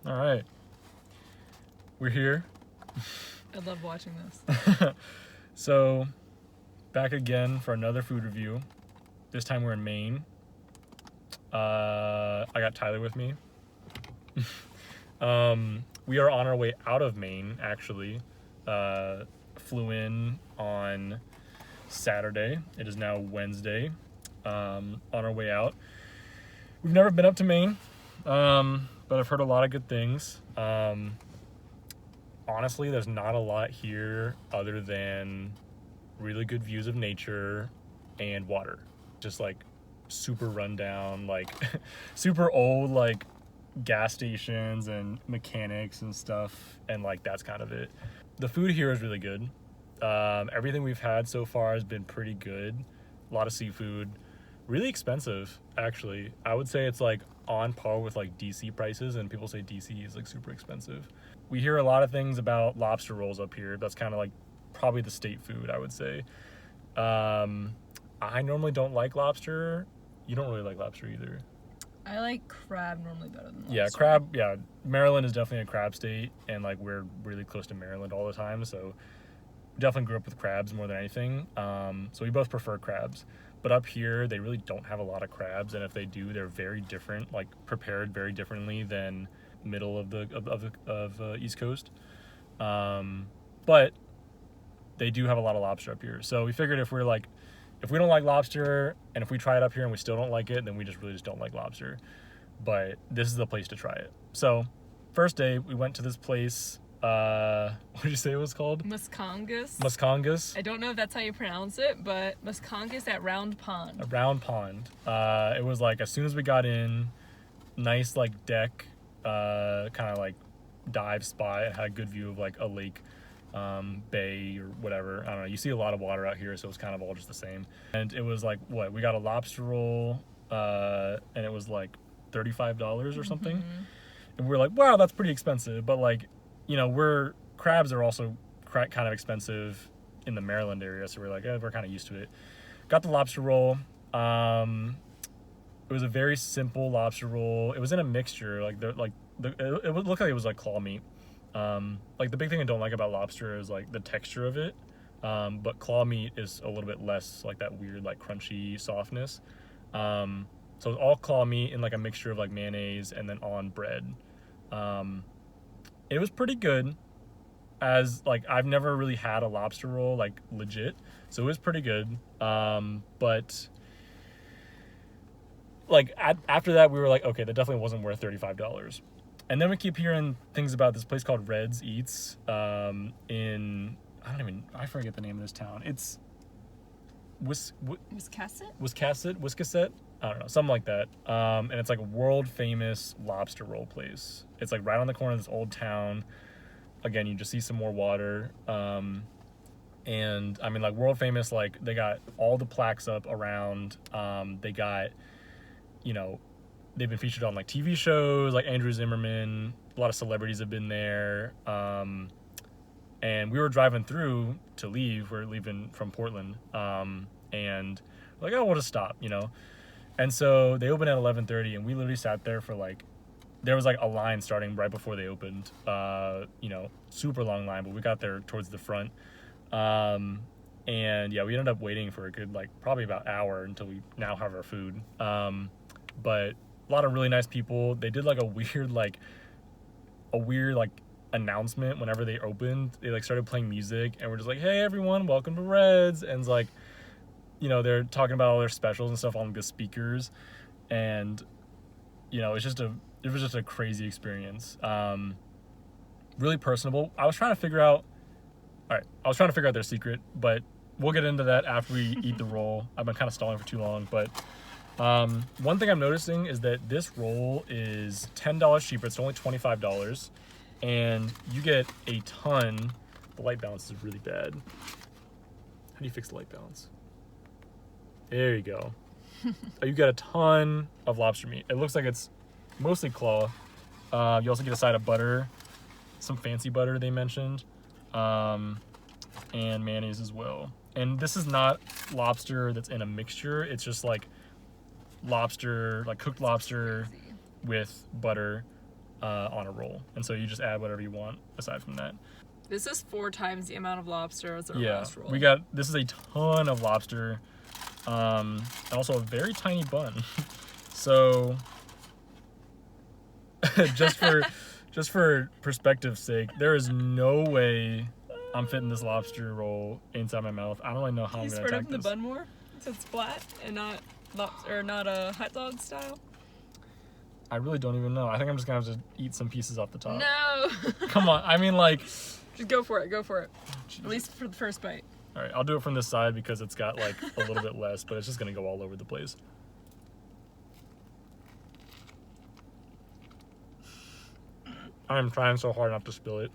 All right. We're here. I love watching this. So, back again for another food review. This time we're in Maine. I got Tyler with me. We are on our way out of Maine, actually. Flew in on Saturday. It is now Wednesday. On our way out. We've never been up to Maine, but I've heard a lot of good things. Honestly, there's not a lot here other than really good views of nature and water. Just like super rundown, like super old, like gas stations and mechanics and stuff, and like that's kind of it. The food here is really good. Everything we've had so far has been pretty good. A lot of seafood. Really expensive, actually. I would say it's like on par with like DC prices, and people say DC is like super expensive. We hear a lot of things about lobster rolls up here. That's kind of like probably the state food, I would say. I normally don't like lobster. You don't really like lobster either. I like crab normally better than lobster. Yeah, crab. Yeah, Maryland is definitely a crab state, and like we're really close to Maryland all the time, so we definitely grew up with crabs more than anything. So we both prefer crabs. But up here, they really don't have a lot of crabs, and if they do, they're very different, like prepared very differently than middle of the East Coast. But they do have a lot of lobster up here. So we figured if we don't like lobster, and if we try it up here and we still don't like it, then we really just don't like lobster. But this is the place to try it. So first day, we went to this place. What did you say it was called? Muscongas. I don't know if that's how you pronounce it, but Muscongas at Round Pond. A round pond. It was like as soon as we got in, nice like deck, kind of like dive spot. It had a good view of like a lake, bay or whatever. I don't know. You see a lot of water out here, so it's kind of all just the same. And it was like we got a lobster roll, and it was like $35 or something. Mm-hmm. And we were like, wow, that's pretty expensive. But like, you know, crabs are also kind of expensive in the Maryland area, so we're like, we're kind of used to it. Got the lobster roll. It was a very simple lobster roll. It was in a mixture, it looked like it was like claw meat. Like the big thing I don't like about lobster is like the texture of it. But claw meat is a little bit less like that weird like crunchy softness. So it was all claw meat in like a mixture of like mayonnaise and then on bread. It was pretty good, as like I've never really had a lobster roll like legit, so it was pretty good. But like after that, we were like, okay, that definitely wasn't worth $35. And then we keep hearing things about this place called Red's Eats I forget the name of this town. It's Wiscasset? I don't know, something like that. And it's like a world famous lobster roll place. It's like right on the corner of this old town. Again, you just see some more water. And I mean, like world famous, like they got all the plaques up around. They got, you know, they've been featured on like TV shows like Andrew Zimmerman. A lot of celebrities have been there. And we were driving through to leave. We're leaving from Portland. And we're like, oh, we'll just stop, you know? And so they opened at 11:30, and we literally sat there for like, there was like a line starting right before they opened, you know, super long line, but we got there towards the front. And yeah, we ended up waiting for a good, like probably about an hour until we now have our food. But a lot of really nice people. They did like a weird announcement whenever they opened. They like started playing music, and we're just like, hey everyone, welcome to Red's. And it's like, you know, they're talking about all their specials and stuff on the speakers, and you know, it was just a crazy experience. Really personable. I was trying to figure out their secret, but we'll get into that after we eat the roll. I've been kind of stalling for too long, but one thing I'm noticing is that this roll is $10 cheaper. It's only $25, and you get a ton. The light balance is really bad. How do you fix the light balance? There you go. You get a ton of lobster meat. It looks like it's mostly claw. You also get a side of butter, some fancy butter they mentioned, and mayonnaise as well. And this is not lobster that's in a mixture. It's just like lobster, like cooked lobster with butter. on a roll. And so you just add whatever you want aside from that. This is 4 times the amount of lobster as our Yeah, last roll. this is a ton of lobster, and also a very tiny bun. So just for perspective's sake, there is no way I'm fitting this lobster roll inside my mouth. I don't really know how I'm gonna attack this. Spread open the bun more so it's flat and not a hot dog style. I really don't even know. I think I'm just gonna have to eat some pieces off the top. No. Come on. I mean, like. Just go for it. At least for the first bite. All right, I'll do it from this side because it's got like a little bit less, but it's just gonna go all over the place. I'm trying so hard not to spill it.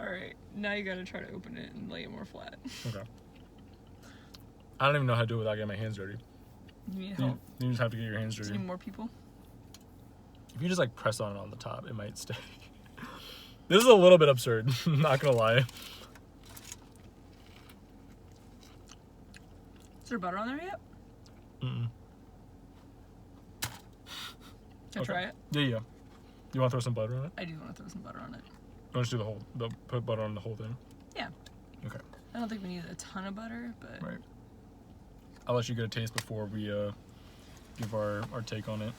All right, now you gotta try to open it and lay it more flat. Okay. I don't even know how to do it without getting my hands dirty. You need help. You just have to get your hands dirty. Do you need more people? If you just like press on it on the top, it might stay. This is a little bit absurd, not gonna lie. Is there butter on there yet? Mm-mm. Can I try it? Yeah. You want to throw some butter on it? I do want to throw some butter on it. I'll just do put butter on the whole thing. Yeah. Okay. I don't think we need a ton of butter, but... Right. I'll let you get a taste before we give our take on it.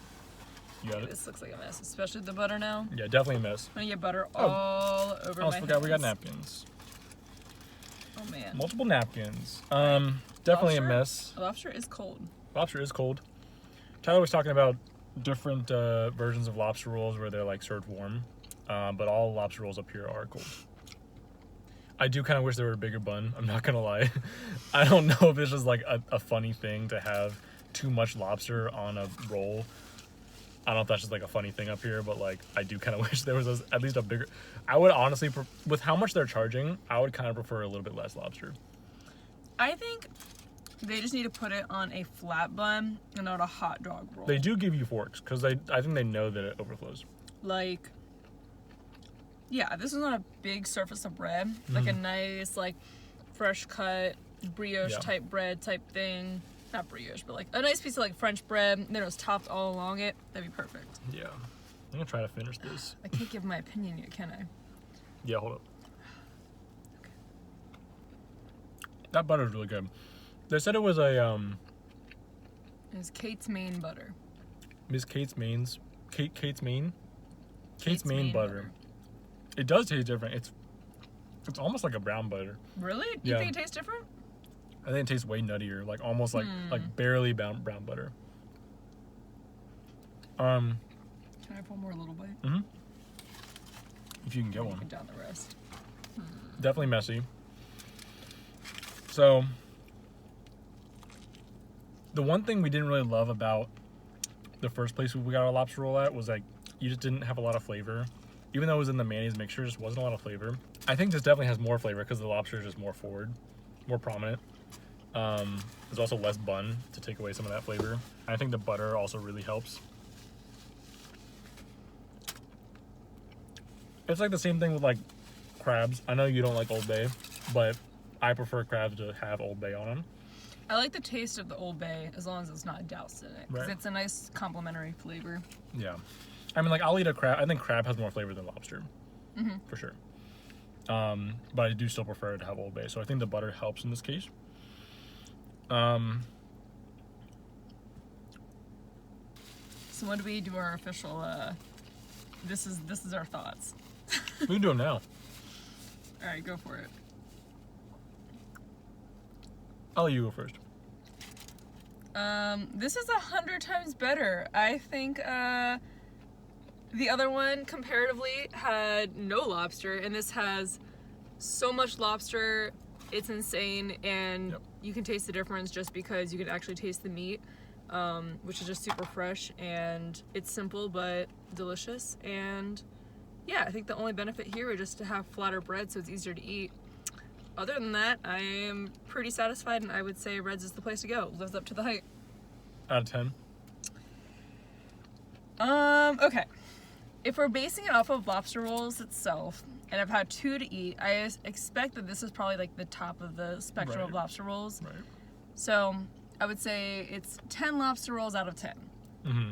You got it? This looks like a mess, especially the butter now. Yeah, definitely a mess. I'm gonna get butter all over my hands. We got napkins. Oh man. Multiple napkins. Definitely a mess. Lobster is cold. Lobster is cold. Tyler was talking about different versions of lobster rolls where they're like served warm, but all lobster rolls up here are cold. I do kind of wish there were a bigger bun. I'm not gonna lie. I don't know if it's just like a funny thing to have too much lobster on a roll. I don't know if that's just like a funny thing up here, but like I do kind of wish there was at least a bigger. I would honestly, with how much they're charging, I would kind of prefer a little bit less lobster. I think they just need to put it on a flat bun and not a hot dog roll. They do give you forks because I think they know that it overflows. Like, yeah, this is on a big surface of bread, like a nice like fresh cut brioche type bread type thing. Not brioche, but like a nice piece of like French bread, and then it was topped all along it. That'd be perfect. Yeah. I'm gonna try to finish this. I can't give my opinion yet, can I? Yeah, hold up. Okay. That butter's really good. They said it was a It's Kate's Maine butter. Miss Kate's Maine's Kate's Maine butter. It does taste different. It's almost like a brown butter. Really? Do you think it tastes different? I think it tastes way nuttier, like almost like barely brown butter. Can I have one more little bite? Mm-hmm. If you can get one. Down the rest. Definitely messy. So, the one thing we didn't really love about the first place we got our lobster roll at was like you just didn't have a lot of flavor. Even though it was in the mayonnaise mixture, just wasn't a lot of flavor. I think this definitely has more flavor because the lobster is just more forward, more prominent. There's also less bun to take away some of that flavor. And I think the butter also really helps. It's like the same thing with like crabs. I know you don't like Old Bay, but I prefer crabs to have Old Bay on them. I like the taste of the Old Bay as long as it's not doused in it, because it's a nice complementary flavor. Yeah. I mean, like, I'll eat a crab. I think crab has more flavor than lobster, for sure. But I do still prefer it to have Old Bay, so I think the butter helps in this case. So when do we do our official, this is our thoughts. We can do them now. Alright, go for it. I'll let you go first. This is 100 times better. I think, the other one comparatively had no lobster, and this has so much lobster, it's insane, and you can taste the difference just because you can actually taste the meat, which is just super fresh, and it's simple but delicious. And yeah, I think the only benefit here is just to have flatter bread so it's easier to eat. Other than that, I am pretty satisfied, and I would say Red's is the place to go. Lives up to the hype. Out of 10? Okay. If we're basing it off of lobster rolls itself, and I've had 2 to eat, I expect that this is probably like the top of the spectrum of lobster rolls. Right. So I would say it's 10 lobster rolls out of 10. Mm-hmm.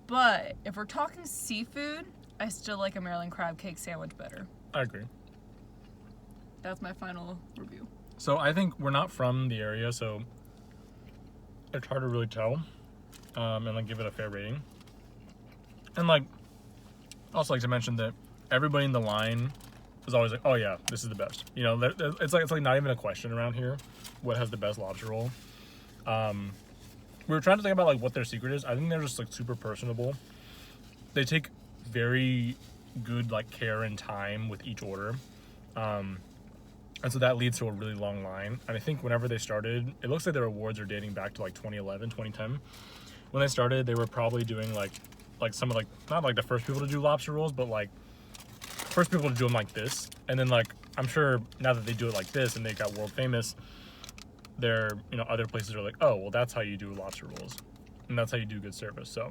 But if we're talking seafood, I still like a Maryland crab cake sandwich better. I agree. That's my final review. So I think we're not from the area, so it's hard to really tell, and like give it a fair rating. And like, I also like to mention that everybody in the line is always like, "Oh yeah, this is the best." You know, it's like not even a question around here. What has the best lobster roll? We were trying to think about like what their secret is. I think they're just like super personable. They take very good like care and time with each order. And so that leads to a really long line. And I think whenever they started, it looks like their awards are dating back to like 2011, 2010. When they started, they were probably doing like some of like, not like the first people to do lobster rolls, but like first people to do them like this. And then like, I'm sure now that they do it like this and they got world famous, there, you know, other places are like, oh, well, that's how you do lobster rolls. And that's how you do good service. So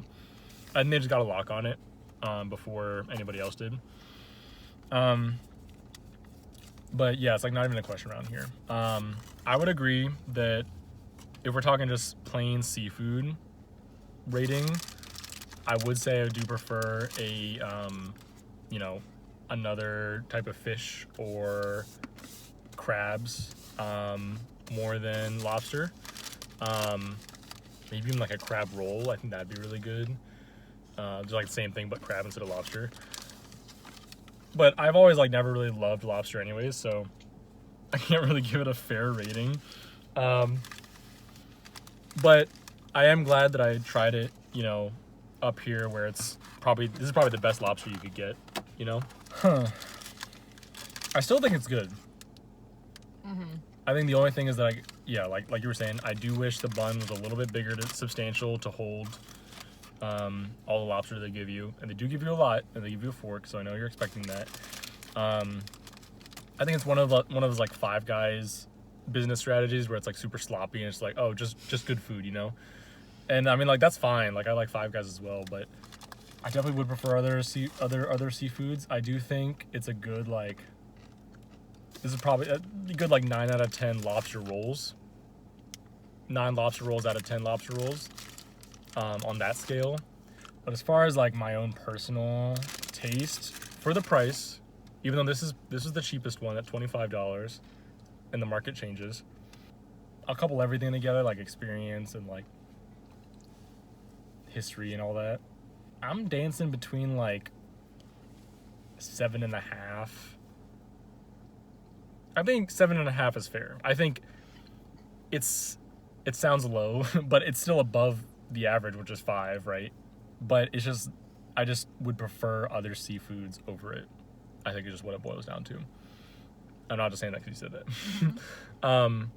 I think they just got a lock on it before anybody else did. But yeah, it's like not even a question around here. I would agree that if we're talking just plain seafood rating, I would say I do prefer a, you know, another type of fish or crabs more than lobster. Maybe even like a crab roll. I think that'd be really good. Just like the same thing, but crab instead of lobster. But I've always like never really loved lobster anyways, so I can't really give it a fair rating. But I am glad that I tried it, you know, up here where this is probably the best lobster you could get, you know? I still think it's good. I think the only thing is that like you were saying, I do wish the bun was a little bit bigger substantial to hold all the lobster they give you, and they do give you a lot, and they give you a fork, so I know you're expecting that. I think it's one of those like Five Guys business strategies where it's like super sloppy and it's like, oh, just good food, you know. And I mean, like, that's fine. Like, I like Five Guys as well, but I definitely would prefer other seafoods. I do think it's a good like, this is probably a good like 9 out of 10 lobster rolls. 9 lobster rolls out of 10 lobster rolls. On that scale. But as far as like my own personal taste for the price, even though this is the cheapest one at $25 and the market changes, I'll couple everything together, like experience and like history and all that. I'm dancing between like 7.5. I think 7.5 is fair. I think it sounds low, but it's still above the average, which is 5, right? But it's just, I just would prefer other seafoods over it. I think it's just what it boils down to. I'm not just saying that because you said that.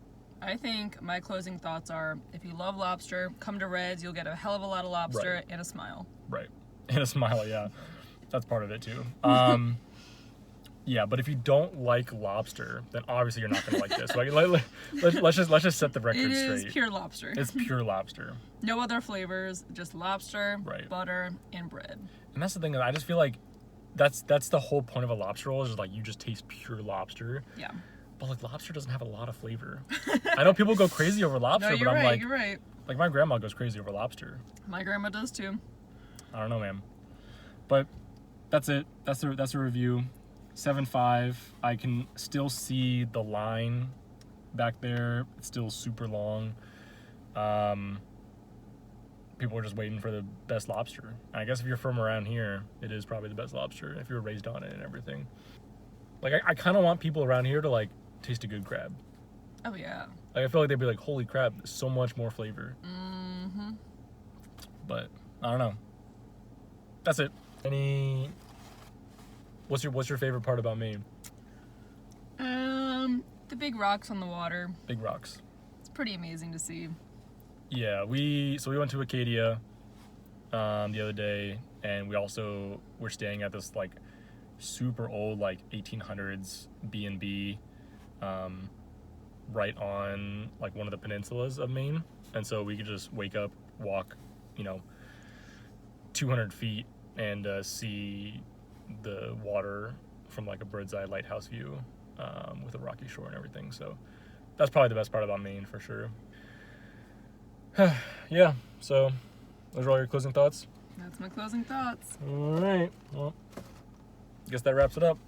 I think my closing thoughts are, if you love lobster, come to Red's. You'll get a hell of a lot of lobster and a smile. Right. And a smile, yeah. That's part of it too. Yeah, but if you don't like lobster, then obviously you're not going to like this. Like, let's just set the record straight. It is pure lobster. It's pure lobster. No other flavors, just lobster, butter, and bread. And that's the thing, that I just feel like that's the whole point of a lobster roll, is like you just taste pure lobster. Yeah. But like lobster doesn't have a lot of flavor. I know people go crazy over lobster, no, but I'm like, you're right. Like my grandma goes crazy over lobster. My grandma does too. I don't know, man. But that's it. That's a review. 7.5. I can still see the line back there. It's still super long. People are just waiting for the best lobster. And I guess if you're from around here, it is probably the best lobster if you were raised on it and everything. Like I kind of want people around here to like taste a good crab. Oh yeah. Like I feel like they'd be like, holy crap, there's so much more flavor. Mm-hmm. But I don't know. That's it. What's your favorite part about Maine? The big rocks on the water. Big rocks. It's pretty amazing to see. Yeah, we went to Acadia the other day, and we're staying at this like super old like 1800s B&B right on like one of the peninsulas of Maine, and so we could just wake up, walk, 200 feet and see the water from like a bird's eye lighthouse view with a rocky shore and everything. So that's probably the best part about Maine for sure. Yeah, so those are all your closing thoughts? That's my closing thoughts. All right. Well, I guess that wraps it up.